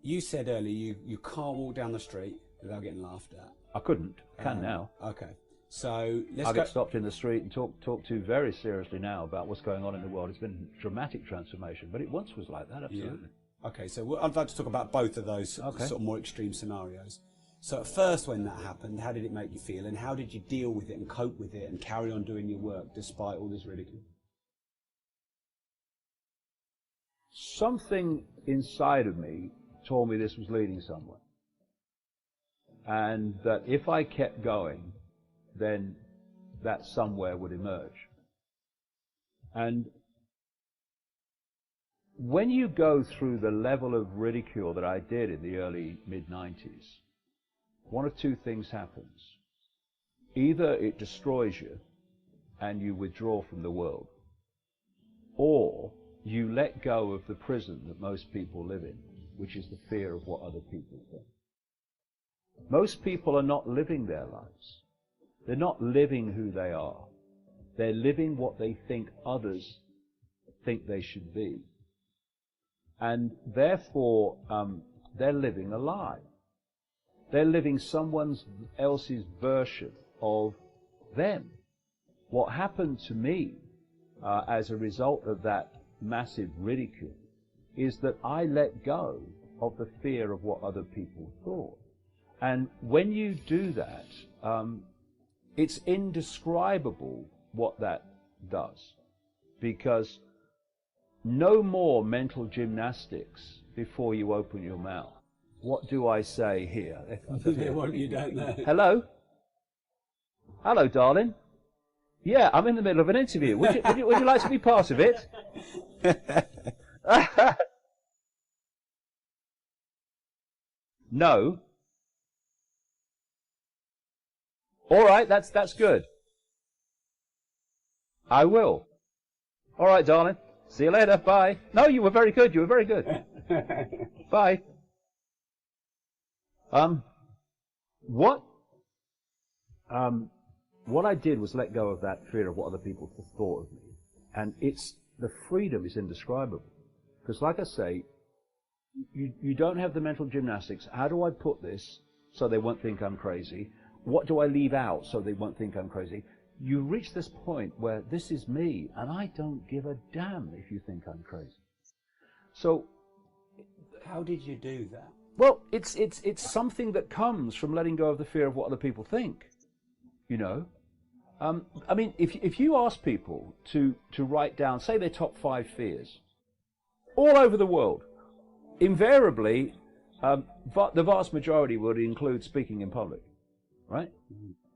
You said earlier you can't walk down the street without getting laughed at. I couldn't. Can now. Okay. So I get stopped in the street and talked to very seriously now about what's going on in the world. It's been a dramatic transformation, but it once was like that, absolutely. Yeah. Okay, so I'd like to talk about both of those sort of more extreme scenarios. So at first when that happened, how did it make you feel, and how did you deal with it and cope with it and carry on doing your work despite all this ridicule? Something inside of me told me this was leading somewhere, and that if I kept going, then that somewhere would emerge. And when you go through the level of ridicule that I did in the early mid-90s, one of two things happens. Either it destroys you and you withdraw from the world, or you let go of the prison that most people live in, which is the fear of what other people think. Most people are not living their lives. They're not living who they are. They're living what they think others think they should be. And therefore, they're living a lie. They're living someone else's version of them. What happened to me as a result of that massive ridicule is that I let go of the fear of what other people thought. And when you do that, it's indescribable what that does, because no more mental gymnastics before you open your mouth. What do I say here? You don't know. Hello? Hello, darling. Yeah, I'm in the middle of an interview. Would you like to be part of it? No. All right, that's good. I will. All right, darling. See you later. Bye. No, you were very good. You were very good. Bye. What I did was let go of that fear of what other people thought of me, and the freedom is indescribable. Because, like I say, you don't have the mental gymnastics. How do I put this so they won't think I'm crazy? What do I leave out so they won't think I'm crazy? You reach this point where this is me, and I don't give a damn if you think I'm crazy. So, how did you do that? Well, it's something that comes from letting go of the fear of what other people think. You know, I mean, if you ask people to write down, say, their top 5 fears, all over the world, invariably, the vast majority would include speaking in public, right?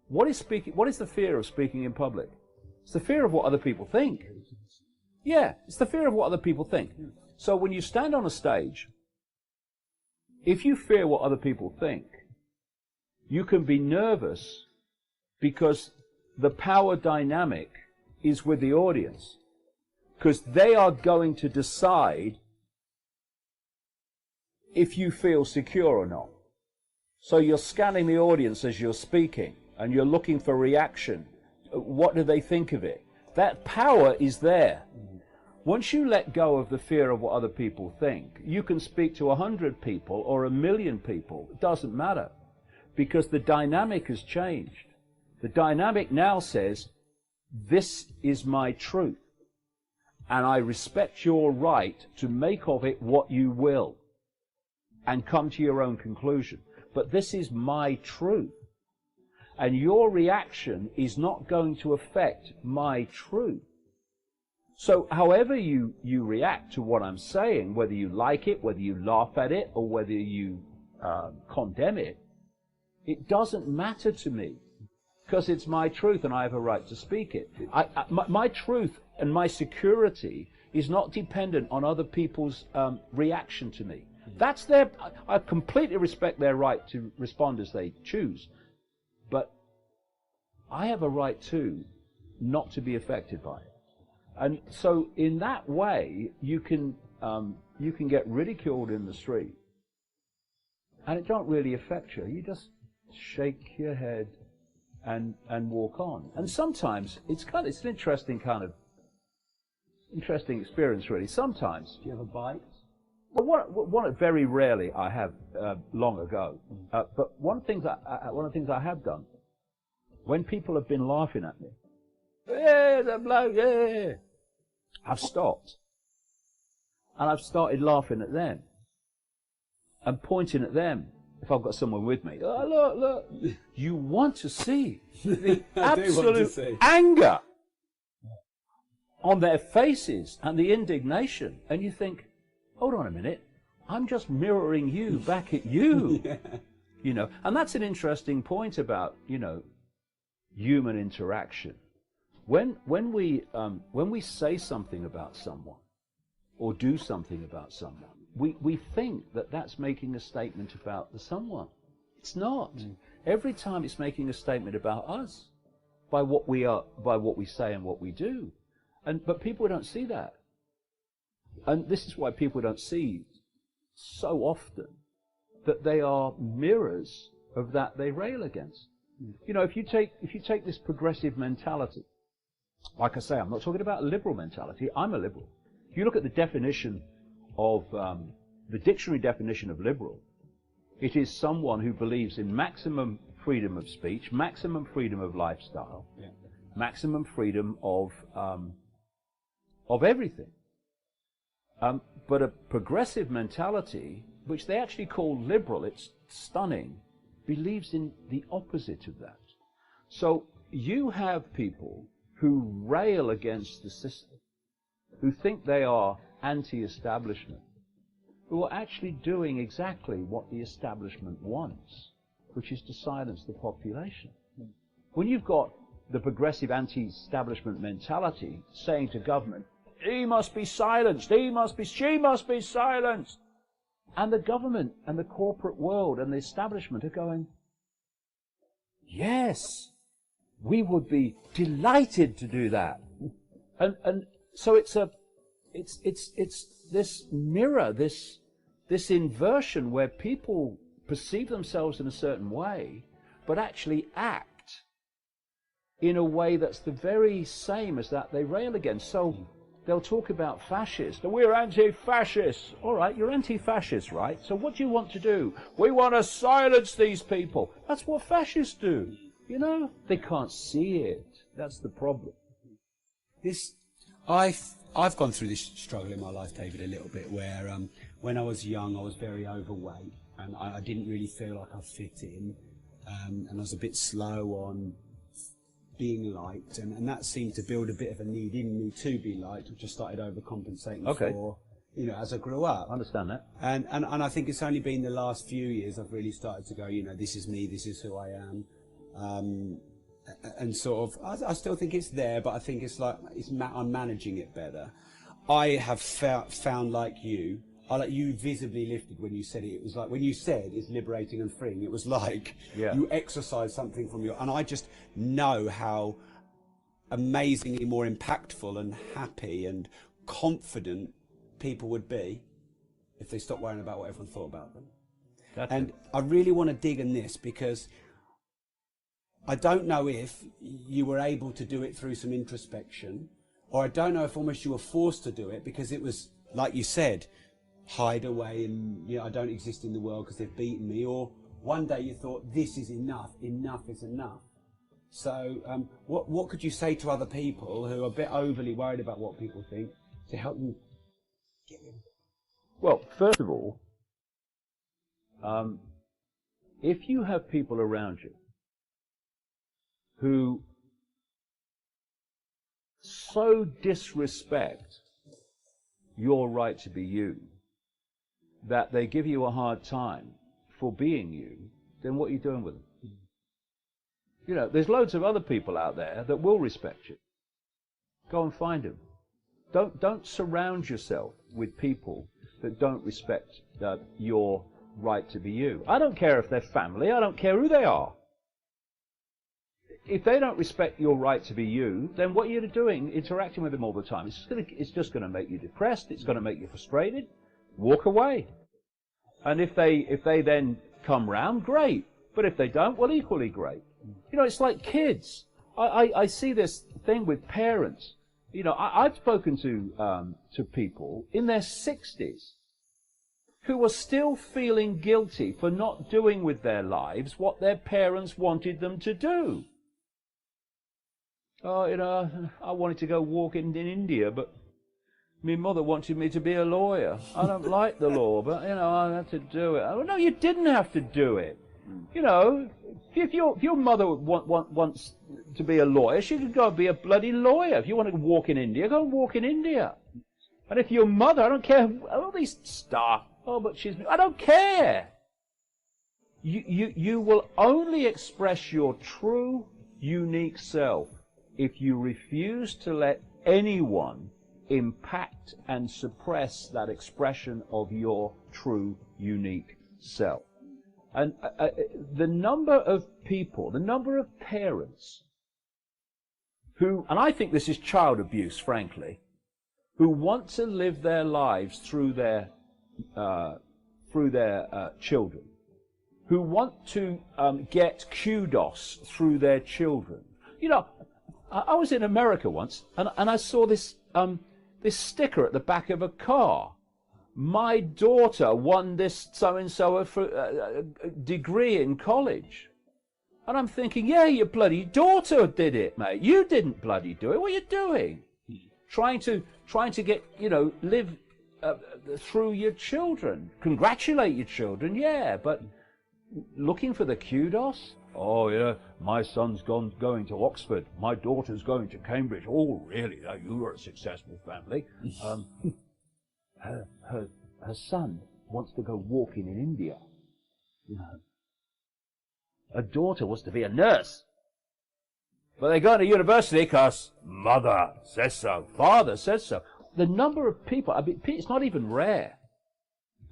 What is the fear of speaking in public? It's the fear of what other people think. Yeah, it's the fear of what other people think. So when you stand on a stage, if you fear what other people think, you can be nervous because the power dynamic is with the audience, because they are going to decide if you feel secure or not. So you're scanning the audience as you're speaking, and you're looking for reaction. What do they think of it? That power is there. Once you let go of the fear of what other people think, you can speak to 100 people or 1,000,000 people. It doesn't matter, because the dynamic has changed. The dynamic now says, this is my truth, and I respect your right to make of it what you will and come to your own conclusion. But this is my truth, and your reaction is not going to affect my truth. So however you react to what I'm saying, whether you like it, whether you laugh at it, or whether you condemn it, it doesn't matter to me, because it's my truth and I have a right to speak it. My truth and my security is not dependent on other people's reaction to me. That's I completely respect their right to respond as they choose, but I have a right too not to be affected by it. And so in that way, you can get ridiculed in the street, and it don't really affect you. You just shake your head and walk on. And sometimes it's an interesting experience, really. Sometimes. Do you have a bite? Well, very rarely I have long ago, but one of the things I have done when people have been laughing at me, yeah, the bloke, yeah, I've stopped and I've started laughing at them and pointing at them. If I've got someone with me, oh, look, you want to see the absolute anger on their faces and the indignation, and you think, hold on a minute, I'm just mirroring you back at you. Yeah. You know, and that's an interesting point about, you know, human interaction. When we say something about someone or do something about someone, we think that that's making a statement about the someone. It's not. Every time it's making a statement about us by what we are, by what we say and what we do. But people don't see that. And this is why people don't see so often that they are mirrors of that they rail against. You know, if you take this progressive mentality, like I say, I'm not talking about a liberal mentality. I'm a liberal. If you look at the definition of the dictionary definition of liberal, it is someone who believes in maximum freedom of speech, maximum freedom of lifestyle, maximum freedom of everything. But a progressive mentality, which they actually call liberal, it's stunning, believes in the opposite of that. So you have people who rail against the system, who think they are anti-establishment, who are actually doing exactly what the establishment wants, which is to silence the population. When you've got the progressive anti-establishment mentality saying to government, he must be silenced, she must be silenced. And the government and the corporate world and the establishment are going, yes, we would be delighted to do that. And so it's this mirror, this inversion where people perceive themselves in a certain way, but actually act in a way that's the very same as that they rail against. So they'll talk about fascists. We're anti-fascists. All right, you're anti-fascists, right? So what do you want to do? We want to silence these people. That's what fascists do. You know, they can't see it. That's the problem. I've gone through this struggle in my life, David, a little bit, where when I was young, I was very overweight, and I didn't really feel like I fit in, and I was a bit slow on being liked, and that seemed to build a bit of a need in me to be liked, which I started overcompensating for, you know, as I grew up. I understand that. And I think it's only been the last few years I've really started to go, you know, this is me, this is who I am. And sort of, I still think it's there, but I think it's like, I'm managing it better. I have found, like you visibly lifted when you said it. It was like, when you said it's liberating and freeing, it was like you exercised something from your, and I just know how amazingly more impactful and happy and confident people would be if they stopped worrying about what everyone thought about them. And I really want to dig in this, because I don't know if you were able to do it through some introspection, or I don't know if almost you were forced to do it because it was, like you said, hide away and, you know, I don't exist in the world because they've beaten me, or one day you thought, this is enough is enough. So what could you say to other people who are a bit overly worried about what people think to help them get rid of it? Well, first of all, if you have people around you who so disrespect your right to be you that they give you a hard time for being you, then what are you doing with them? You know, there's loads of other people out there that will respect you. Go and find them. Don't surround yourself with people that don't respect your right to be you. I don't care if they're family. I don't care who they are. If they don't respect your right to be you, then what you're doing, interacting with them all the time, it's just going to make you depressed. It's going to make you frustrated. Walk away. And if they then come round, great. But if they don't, well, equally great. You know, it's like kids. I see this thing with parents. You know, I've spoken to people in their 60s who are still feeling guilty for not doing with their lives what their parents wanted them to do. Oh, you know, I wanted to go walking in India, but my mother wanted me to be a lawyer. I don't like the law, but, you know, I had to do it. Oh, no, you didn't have to do it. You know, if your mother wants to be a lawyer, she could go be a bloody lawyer. If you want to walk in India, go walk in India. And if your mother, I don't care, all these stuff, oh, but I don't care. You will only express your true, unique self if you refuse to let anyone impact and suppress that expression of your true, unique self. And the number of people, the number of parents who, and I think this is child abuse, frankly, who want to live their lives through their children, who want to get kudos through their children. You know, I was in America once, and I saw this this sticker at the back of a car. My daughter won this so-and-so degree in college. And I'm thinking, yeah, your bloody daughter did it, mate. You didn't bloody do it. What are you doing? Trying to get, you know, live through your children. Congratulate your children, yeah, but looking for the kudos? Oh, yeah, my son's going to Oxford. My daughter's going to Cambridge. Oh, really? You were a successful family. Her son wants to go walking in India. You know. Her daughter wants to be a nurse. But they go to university because mother says so, father says so. The number of people, I mean, it's not even rare.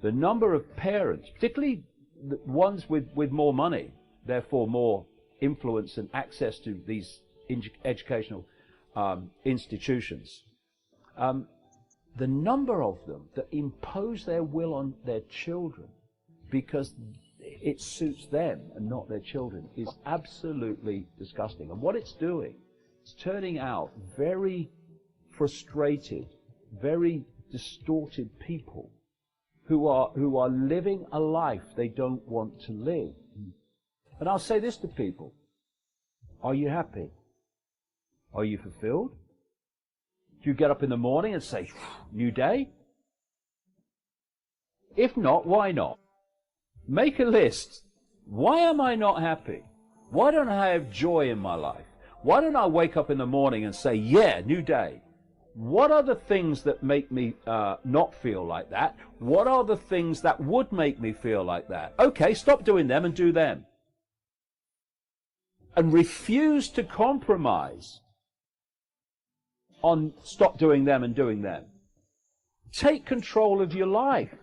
The number of parents, particularly the ones with more money, therefore more influence and access to these educational institutions, the number of them that impose their will on their children because it suits them and not their children is absolutely disgusting. And what it's doing, it's turning out very frustrated, very distorted people who are living a life they don't want to live. And I'll say this to people: are you happy? Are you fulfilled? Do you get up in the morning and say, new day? If not, why not? Make a list. Why am I not happy? Why don't I have joy in my life? Why don't I wake up in the morning and say, yeah, new day? What are the things that make me not feel like that? What are the things that would make me feel like that? Okay, stop doing them and do them. And refuse to compromise on stop doing them and doing them. Take control of your life.